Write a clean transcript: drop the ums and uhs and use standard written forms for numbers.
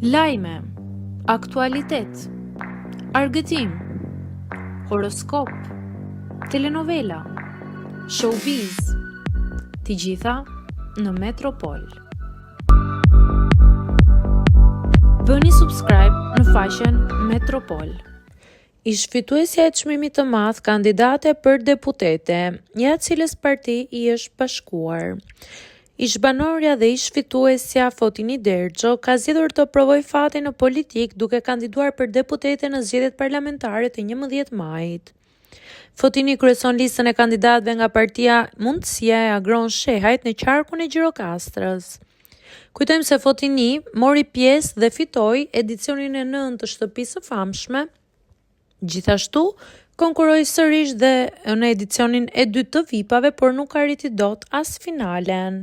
Lajme, aktualitet, argëtim, horoskop, telenovela, showbiz, të gjitha në Metropol. Bëni subscribe në faqen Metropol. Ish fituesja e çmimit të madh kandidate për deputete, një e cilës parti i është bashkuar. Ish banorja dhe ish fituesja Fotini Derxho ka zgjedhur të provojë fatin në politik duke kandiduar për deputete në zgjedhjet parlamentare të 11 majit. Fotini kryeson listën e kandidatëve nga partia Mundësia e Agron Shehajt në qarkun e Gjirokastrës. Kujtojmë se Fotini mori pjesë dhe fitoi edicionin e 9 të Shtëpisë së Famshme. Gjithashtu, konkuroi sërish dhe në edicionin e 2 të VIP-ave, por nuk arriti dot as finalen.